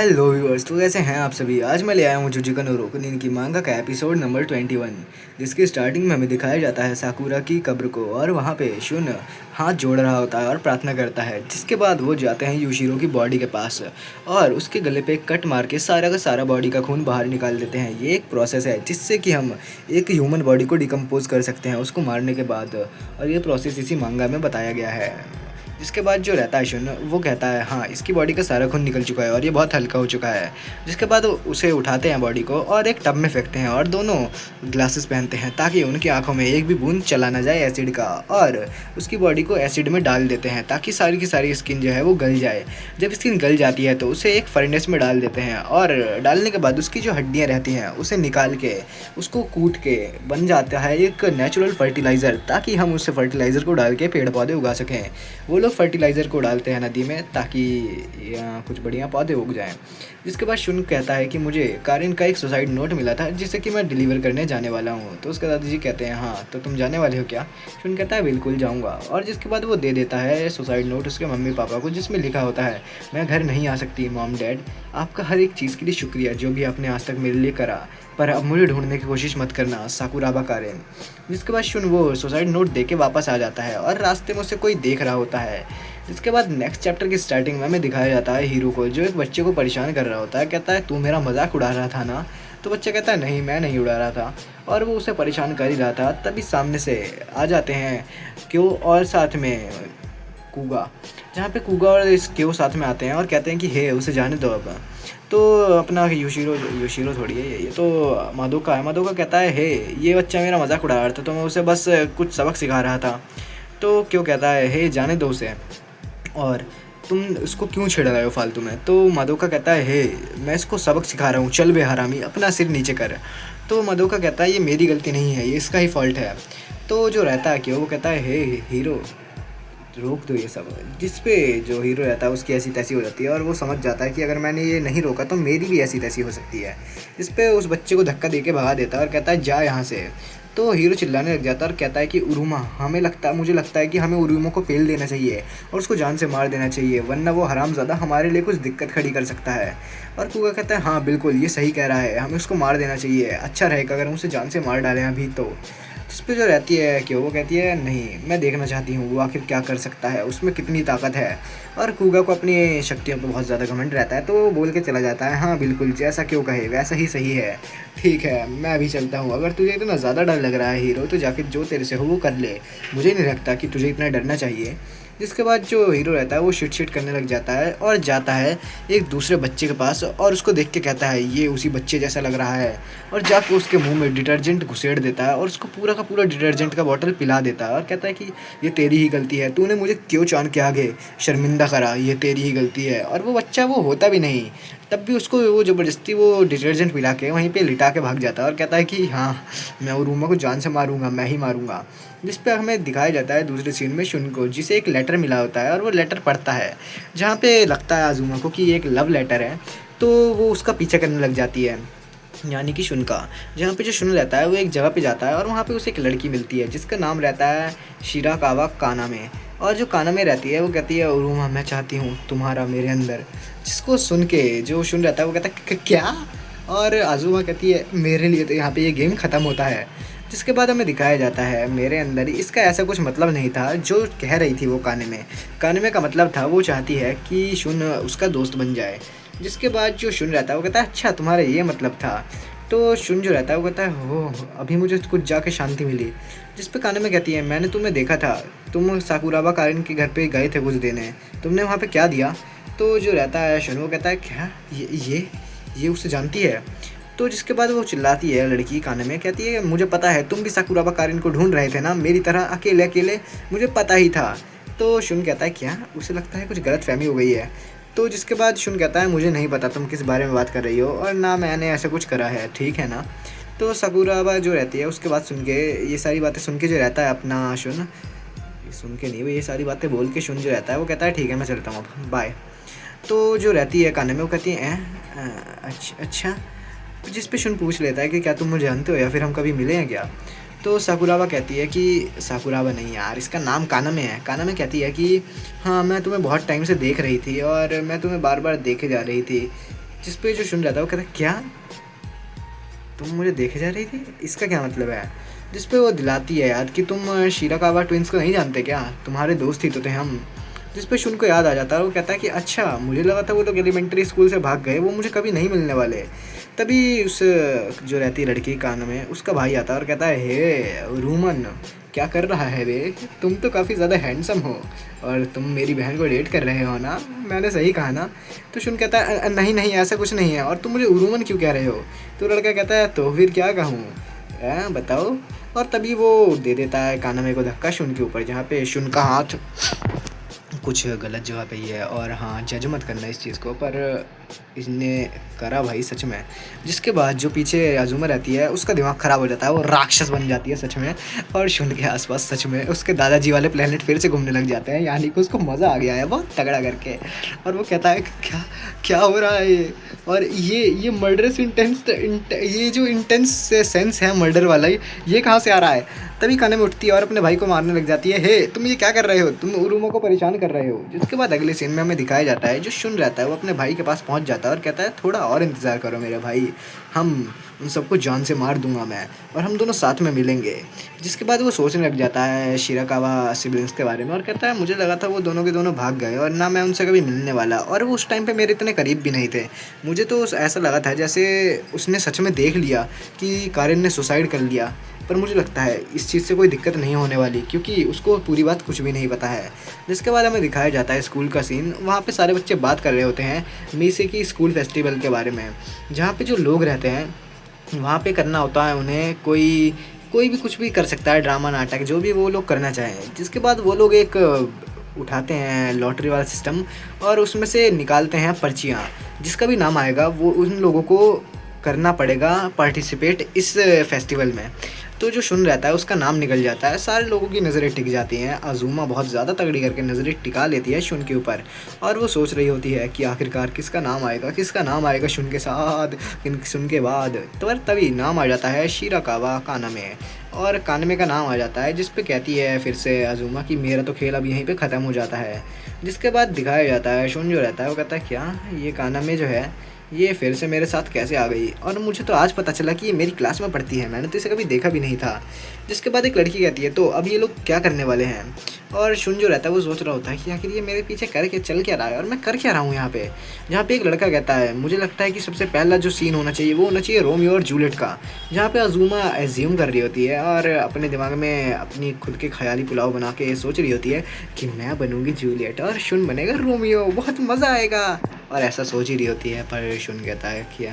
Hello viewers, तो कैसे हैं आप सभी। आज मैं ले आया हूँ जुजुका नो रोकुनिन की मांगा का एपिसोड नंबर 21, जिसकी स्टार्टिंग में हमें दिखाया जाता है साकुरा की कब्र को और वहाँ पे शुन हाथ जोड़ रहा होता है और प्रार्थना करता है। जिसके बाद वो जाते हैं यूशिरो की बॉडी के पास और उसके गले पे एक कट मार के सारा का सारा बॉडी का खून बाहर निकाल देते हैं। ये एक प्रोसेस है जिससे कि हम एक ह्यूमन बॉडी को डिकम्पोज कर सकते हैं उसको मारने के बाद, और ये प्रोसेस इसी मांगा में बताया गया है। जिसके बाद जो रहता है शुन वो कहता है हाँ, इसकी बॉडी का सारा खून निकल चुका है और ये बहुत हल्का हो चुका है। जिसके बाद उसे उठाते हैं बॉडी को और एक टब में फेंकते हैं और दोनों ग्लासेस पहनते हैं ताकि उनकी आंखों में एक भी बूंद चला ना जाए एसिड का, और उसकी बॉडी को एसिड में डाल देते हैं ताकि सारी की सारी स्किन जो है वो गल जाए। जब स्किन गल जाती है तो उसे एक फर्नेस में डाल देते हैं और डालने के बाद उसकी जो हड्डियाँ रहती हैं उसे निकाल के उसको कूट के बन जाता है एक नेचुरल फर्टिलाइज़र, ताकि हम उस फर्टिलाइज़र को डाल के पेड़ पौधे उगा सकें। वो लोग फर्टिलाइज़र को डालते हैं नदी में ताकि कुछ बढ़िया पौधे उग जाएं। जिसके बाद शुन कहता है कि मुझे कारिन का एक सुसाइड नोट मिला था जिसे कि मैं डिलीवर करने जाने वाला हूँ। तो उसके दादाजी कहते हैं हाँ, तो तुम जाने वाले हो क्या। शुन कहता है बिल्कुल जाऊँगा, और जिसके बाद वो दे देता है सुसाइड नोट उसके मम्मी पापा को, जिसमें लिखा होता है मैं घर नहीं आ सकती मॉम डैड, आपका हर एक चीज़ के लिए शुक्रिया जो भी आपने आज तक मेरे लिए करा, पर अब मुझे ढूंढने की कोशिश मत करना, साकुराबा कारेन। जिसके बाद शुन वो सुसाइड नोट दे के वापस आ जाता है और रास्ते में उसे कोई देख रहा होता है। जिसके बाद नेक्स्ट चैप्टर की स्टार्टिंग में हमें दिखाया जाता है हीरो को जो एक बच्चे को परेशान कर रहा होता है। कहता है तू मेरा मजाक उड़ा रहा था ना। तो बच्चा कहता है नहीं, मैं नहीं उड़ा रहा था, और वो उसे परेशान कर ही रहा था। तभी सामने से आ जाते हैं क्यों और साथ में कूगा, जहाँ पे कूगा और इस क्यों साथ में आते हैं और कहते हैं कि हे उसे जाने दो अब। तो अपना योशिरो थोड़ी है ये तो मादोका है। मादोका कहता है हे ये बच्चा मेरा मजाक उड़ा रहा था तो मैं उसे बस कुछ सबक सिखा रहा था। तो क्यों कहता है हे जाने दो उसे, और तुम इसको क्यों छेड़ रहे हो फालतू में। तो मादोका कहता है हे मैं इसको सबक सिखा रहा हूँ, चल बे हरामी अपना सिर नीचे कर। तो मादोका कहता है ये मेरी गलती नहीं है, ये इसका ही फॉल्ट है। तो जो रहता है क्यों वो कहता है हे हीरो रोक दो ये सब। जिस पे जो हीरो रहता है उसकी ऐसी तैसी हो जाती है और वो समझ जाता है कि अगर मैंने ये नहीं रोका तो मेरी भी ऐसी तैसी हो सकती है। जिस पे उस बच्चे को धक्का दे के भगा देता है और कहता है जा यहाँ से। तो हीरो चिल्लाने लग जाता है और कहता है कि उरुमा मुझे लगता है कि हमें उरुमा को पेल देना चाहिए और उसको जान से मार देना चाहिए, वरना वो हरामज़ादा हमारे लिए कुछ दिक्कत खड़ी कर सकता है। और कुगा कहता है हाँ बिल्कुल ये सही कह रहा है, हमें उसको मार देना चाहिए, अच्छा रहेगा अगर हम उसे जान से मार डालें अभी। तो जिस पे जो रहती है कि वो कहती है नहीं मैं देखना चाहती हूँ वो आखिर क्या कर सकता है, उसमें कितनी ताकत है। और कूगा को अपनी शक्तियों पर बहुत ज़्यादा घमंड रहता है तो वो बोल के चला जाता है हाँ बिल्कुल जैसा क्यों कहे वैसा ही सही है, ठीक है मैं अभी चलता हूँ। अगर तुझे इतना ज़्यादा डर लग रहा है हीरो तो जाके जो तेरे से हो वो कर ले, मुझे नहीं लगता कि तुझे इतना डरना चाहिए। जिसके बाद जो हीरो रहता है वो शिट करने लग जाता है और जाता है एक दूसरे बच्चे के पास और उसको देख के कहता है ये उसी बच्चे जैसा लग रहा है, और जाके उसके मुंह में डिटर्जेंट घुसेड़ देता है और उसको पूरा का पूरा डिटर्जेंट का बॉटल पिला देता है और कहता है कि ये तेरी ही गलती है, तूने मुझे क्यों चांद के आगे शर्मिंदा करा, ये तेरी ही गलती है। और वो बच्चा वो होता भी नहीं, तब भी उसको वो ज़बरदस्ती वो डिटर्जेंट पिला के वहीं पे लिटा के भाग जाता है और कहता है कि हाँ मैं उरुमा को जान से मारूंगा, मैं ही मारूंगा। जिस पे हमें दिखाया जाता है दूसरे सीन में शुन को, जिसे एक लेटर मिला होता है और वो लेटर पढ़ता है जहाँ पे लगता है आजुमा को कि ये एक लव लेटर है। तो वो उसका पीछा करने लग जाती है, यानी कि शुन का। जहाँ पे जो शुन रहता है वो एक जगह पे जाता है और वहाँ पे उसे एक लड़की मिलती है जिसका नाम रहता है शिराकावा कानामे। और जो कानामे रहती है वो कहती है उरुमा मैं चाहती हूँ तुम्हारा मेरे अंदर। जिसको सुन के जो शुन रहता है वो कहता है क्या, और आजुमा कहती है मेरे लिए तो यहाँ पे ये गेम ख़त्म होता है। जिसके बाद हमें दिखाया जाता है मेरे अंदर, इसका ऐसा कुछ मतलब नहीं था जो कह रही थी वो काने में का मतलब था वो चाहती है कि शुन उसका दोस्त बन जाए। जिसके बाद जो शुन रहता है वो कहता है अच्छा तुम्हारा ये मतलब था। तो शुन जो रहता है वो कहता है हो अभी मुझे कुछ जाके शांति मिली। जिस पे काने में कहती है मैंने तुम्हें देखा था, तुम साकुराबा कारिन के घर पे गए थे कुछ देने, तुमने वहाँ पे क्या दिया। तो जो रहता है शुन वो कहता है क्या ये उसे जानती है। तो जिसके बाद वो चिल्लाती है लड़की काने में, कहती है मुझे पता है तुम भी साकुराबा कारिन को ढूंढ रहे थे ना मेरी तरह अकेले अकेले, मुझे पता ही था। तो शुन कहता है क्या, उसे लगता है कुछ गलत फहमी हो गई है। तो जिसके बाद शुन कहता है मुझे नहीं पता तुम किस बारे में बात कर रही हो और ना मैंने ऐसा कुछ करा है, ठीक है ना। तो साकुराबा जो रहती है उसके बाद सुन के ये सारी बातें सुन के जो रहता है अपना शुन, सुन के नहीं वो ये सारी बातें बोल के शुन जो रहता है वो कहता है ठीक है मैं चलता हूँ अब बाय। तो जो रहती है काने में वो कहती है अच्छा। जिस पे शुन पूछ लेता है कि क्या तुम मुझे जानते हो या फिर हम कभी मिले हैं क्या। तो साकुराबा कहती है कि साकुराबा नहीं यार इसका नाम कानामे है। कानामे कहती है कि हाँ मैं तुम्हें बहुत टाइम से देख रही थी और मैं तुम्हें बार बार देखे जा रही थी, जिस पे जो सुन रहा था वो कहता है क्या तुम मुझे देखे जा रही थी, इसका क्या मतलब है। जिस पे वो दिलाती है याद कि तुम शिराकावा ट्विंस को नहीं जानते क्या, तुम्हारे दोस्त ही तो थे हम। जिस पे शुन को याद आ जाता है और वो कहता है कि अच्छा मुझे लगा था वो लोग एलिमेंट्री स्कूल से भाग गए, वो मुझे कभी नहीं मिलने वाले। तभी उस जो रहती लड़की कान में उसका भाई आता है और कहता है हे रूमन क्या कर रहा है बे, तुम तो काफ़ी ज़्यादा हैंडसम हो और तुम मेरी बहन को डेट कर रहे हो ना, मैंने सही कहा ना। तो शुन कहता है नहीं नहीं ऐसा कुछ नहीं है, और तुम मुझे उरूमन क्यों कह रहे हो। तो लड़का कहता है तो फिर क्या कहूँ बताओ। और तभी वो दे देता है कानामे को धक्का शुन के ऊपर, जहाँ पे शुन का हाथ कुछ गलत जगह पे ही है। और हाँ जज मत करना इस चीज़ को, पर इसने करा भाई सच में। जिसके बाद जो पीछे अजूमा रहती है उसका दिमाग ख़राब हो जाता है, वो राक्षस बन जाती है सच में। और शुन के आसपास सच में उसके दादाजी वाले प्लेनेट फिर से घूमने लग जाते हैं, यानी कि उसको मज़ा आ गया है बहुत तगड़ा करके। और वो कहता है क्या क्या हो रहा है ये, और ये मर्डरस इंटेंस, ये जो इंटेंस सेंस है मर्डर वाला ये कहाँ से आ रहा है। तभी काने में उठती है और अपने भाई को मारने लग जाती है, हे तुम ये क्या कर रहे हो, तुम उरुमो को परेशान कर रहे हो। जिसके बाद अगले सीन में हमें दिखाया जाता है जो शुन रहता है वो अपने भाई के पास पहुंच जाता है और कहता है थोड़ा और इंतज़ार करो मेरे भाई, हम उन सबको जान से मार दूंगा मैं, और हम दोनों साथ में मिलेंगे। जिसके बाद वो सोचने लग जाता है शिराकावा सिबलिंग्स के बारे में और कहता है मुझे लगा था वो दोनों के दोनों भाग गए और ना मैं उनसे कभी मिलने वाला, और वो उस टाइम पे मेरे इतने करीब भी नहीं थे। मुझे तो ऐसा लगा था जैसे उसने सच में देख लिया कि कारिन ने सुसाइड कर लिया, पर मुझे लगता है इस चीज़ से कोई दिक्कत नहीं होने वाली क्योंकि उसको पूरी बात कुछ भी नहीं पता है। जिसके बाद हमें दिखाया जाता है स्कूल का सीन, वहाँ पे सारे बच्चे बात कर रहे होते हैं मीसे की स्कूल फेस्टिवल के बारे में, जहाँ पे जो लोग रहते हैं वहाँ पे करना होता है उन्हें, कोई भी कुछ भी कर सकता है, ड्रामा नाटक जो भी वो लोग करना चाहें। जिसके बाद वो लोग एक उठाते हैं लॉटरी वाला सिस्टम और उसमें से निकालते हैं पर्चियाँ, जिसका भी नाम आएगा वो उन लोगों को करना पड़ेगा पार्टिसिपेट इस फेस्टिवल में। तो जो शुन रहता है उसका नाम निकल जाता है, सारे लोगों की नज़रें टिक जाती हैं। अजूमा बहुत ज़्यादा तगड़ी करके नज़रें टिका लेती है शुन के ऊपर, और वो सोच रही होती है कि आखिरकार किसका नाम आएगा शुन के साथ, शुन के बाद। तो तभी नाम आ जाता है शिराकावा कानामे, और कानामे का नाम आ जाता है, जिस पे कहती है फिर से अजूमा कि मेरा तो खेल अब यहीं पे ख़त्म हो जाता है। जिसके बाद दिखाया जाता है शुन जो रहता है वो कहता है क्या ये कानामे जो है ये फिर से मेरे साथ कैसे आ गई, और मुझे तो आज पता चला कि ये मेरी क्लास में पढ़ती है, मैंने तो इसे कभी देखा भी नहीं था। जिसके बाद एक लड़की कहती है तो अब ये लोग क्या करने वाले हैं, और शुन जो रहता है वो सोच रहा होता है कि आखिर ये मेरे पीछे चल क्या रहा है और मैं कर क्या रहा हूँ यहाँ पे। जहाँ पे एक लड़का कहता है मुझे लगता है कि सबसे पहला जो सीन होना चाहिए वो होना चाहिए रोमियो और जूलियट का, जहाँ पे अजूमा एज्यूम कर रही होती है और अपने दिमाग में अपनी खुद के ख्याली पुलाव बना के सोच रही होती है कि मैं बनूँगी जूलियट और शुन बनेगा रोमियो, बहुत मज़ा आएगा, और ऐसा सोच ही रही होती है। पर शुन कहता है क्या,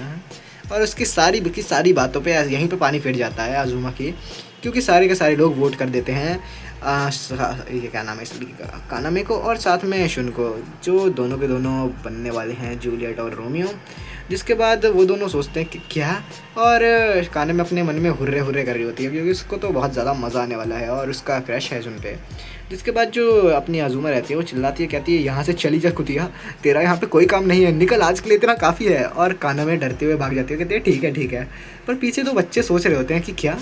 और उसकी सारी बातों पे यहीं पे पानी फिर जाता है अजूमा की, क्योंकि सारे के सारे लोग वोट कर देते हैं ये क्या नाम है इस लड़की का, कानामे को, और साथ में शुन को, जो दोनों के दोनों बनने वाले हैं जूलियट और रोमियो। जिसके बाद वो दोनों सोचते हैं कि क्या, और कानामे अपने मन में हुर्रे हुर्रे कर रही होती है क्योंकि उसको तो बहुत ज़्यादा मज़ा आने वाला है और उसका क्रश है शुन पे। जिसके बाद जो अपनी अजूमा रहती है वो चिल्लाती है, कहती है यहाँ से चली जा कुतिया, तेरा यहाँ पे कोई काम नहीं है, निकल आज के लिए इतना काफ़ी है। और कानामे डरते हुए भाग जाती है, कहती है ठीक है। पर पीछे तो बच्चे सोच रहे होते हैं कि क्या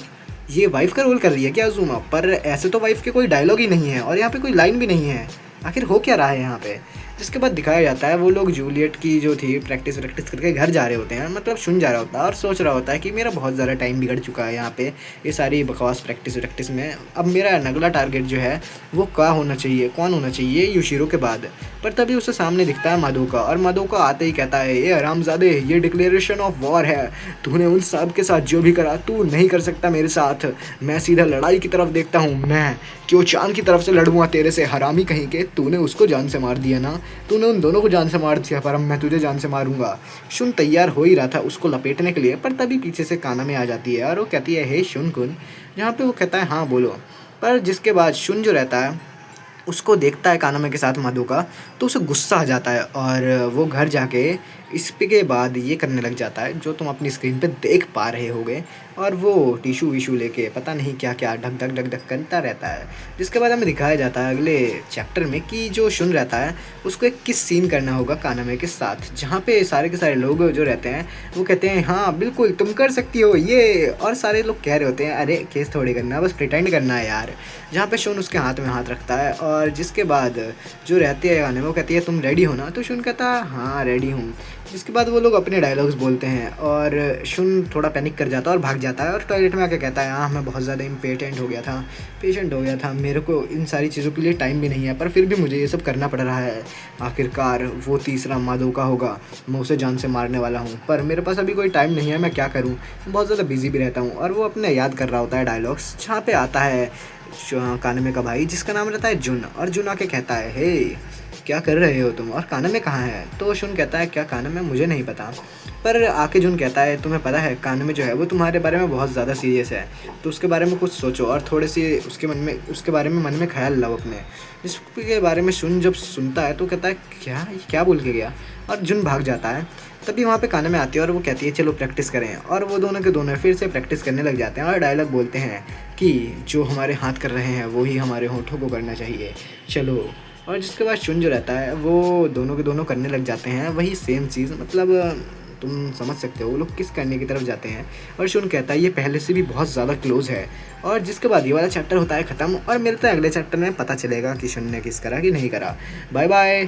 ये वाइफ का रोल कर रही है क्या अजूमा, पर ऐसे तो वाइफ के कोई डायलॉग ही नहीं है और यहाँ पे कोई लाइन भी नहीं है, आखिर हो क्या रहा है यहाँ पे। जिसके बाद दिखाया जाता है वो लोग जूलियट की जो थी प्रैक्टिस करके घर जा रहे होते हैं, मतलब शुन जा रहा होता है और सोच रहा होता है कि मेरा बहुत ज़्यादा टाइम बिगड़ चुका है यहाँ पे ये सारी बकवास प्रैक्टिस में, अब मेरा अगला टारगेट जो है वो कौन होना चाहिए यूशिरो के बाद। पर तभी उसे सामने दिखता है मादोका, और मादोका आते ही कहता है ये हरामजादे ये डिक्लेरेशन ऑफ वॉर है, तूने उन सब के साथ जो भी करा तू नहीं कर सकता मेरे साथ, मैं सीधा लड़ाई की तरफ देखता हूँ, मैं क्यों चांद की तरफ से लड़ूंगा तेरे से, हरामी कहीं के, तूने उसको जान से मार दिया ना, तूने उन दोनों को जान से मार दिया, पर अब मैं तुझे जान से मारूंगा। शुन तैयार हो ही रहा था उसको लपेटने के लिए, पर तभी पीछे से कानामे आ जाती है और वो कहती है हे शुन कुन, जहाँ पे वो कहता है हाँ बोलो। पर जिसके बाद शुन जो रहता है उसको देखता है कानामे के साथ मादोका, तो उसे गुस्सा आ जाता है और वो घर जाके इस पे के बाद ये करने लग जाता है जो तुम अपनी स्क्रीन पे देख पा रहे होगे, और वो टिशू विशू लेके पता नहीं क्या क्या ढक ढक करता रहता है। जिसके बाद हमें दिखाया जाता है अगले चैप्टर में कि जो शुन रहता है उसको एक किस सीन करना होगा कानामे के साथ, जहाँ पे सारे के सारे लोग जो रहते हैं वो कहते हैं हाँ बिल्कुल तुम कर सकती हो ये, और सारे लोग कह रहे होते हैं अरे केस थोड़ी करना बस प्रिटेंड करना है यार। जहाँ पे शुन उसके हाथ में हाथ रखता है और जिसके बाद जो रहती है गाने में वो कहती है तुम रेडी हो ना, तो शुन कहता है हाँ रेडी हूँ। जिसके बाद वो लोग अपने डायलॉग्स बोलते हैं और शुन थोड़ा पैनिक कर जाता है और भाग जाता है और टॉयलेट में आके कहता है हाँ मैं बहुत ज़्यादा पेशेंट हो गया था, मेरे को इन सारी चीज़ों के लिए टाइम भी नहीं है, पर फिर भी मुझे ये सब करना पड़ रहा है। आखिरकार वो तीसरा माधोका होगा, मैं उसे जान से मारने वाला हूँ, पर मेरे पास अभी कोई टाइम नहीं है, मैं क्या करूँ, बहुत ज़्यादा बिजी भी रहता हूँ। और वो अपने याद कर रहा होता है डायलॉग्स, जहाँ पे आता है कानमे का भाई जिसका नाम रहता है जुन, और जुन आके कहता है हे क्या कर रहे हो तुम, और कानमे कहाँ है। तो शुन कहता है क्या कानमे, मुझे नहीं पता। पर आके जुन कहता है तुम्हें पता है कानमे जो है वो तुम्हारे बारे में बहुत ज़्यादा सीरियस है, तो उसके बारे में कुछ सोचो और थोड़े सी उसके बारे में मन में ख्याल लाओ अपने। जिसके बारे में शुन जब सुनता है तो कहता है क्या बोल के गया, और जुन भाग जाता है। तभी वहाँ पे कानमे आती है और वो कहती है चलो प्रैक्टिस करें, और वो दोनों के दोनों फिर से प्रैक्टिस करने लग जाते हैं और डायलॉग बोलते हैं कि जो हमारे हाथ कर रहे हैं वो ही हमारे होठों को करना चाहिए, चलो। और जिसके बाद शुन जो रहता है वो दोनों के दोनों करने लग जाते हैं वही सेम चीज़, मतलब तुम समझ सकते हो वो लोग किस करने की तरफ जाते हैं। और शुन कहता है ये पहले से भी बहुत ज़्यादा क्लोज है। और जिसके बाद ये वाला चैप्टर होता है ख़त्म, और मिलता है अगले चैप्टर में, पता चलेगा कि शुन ने किस करा कि नहीं करा। Bye bye.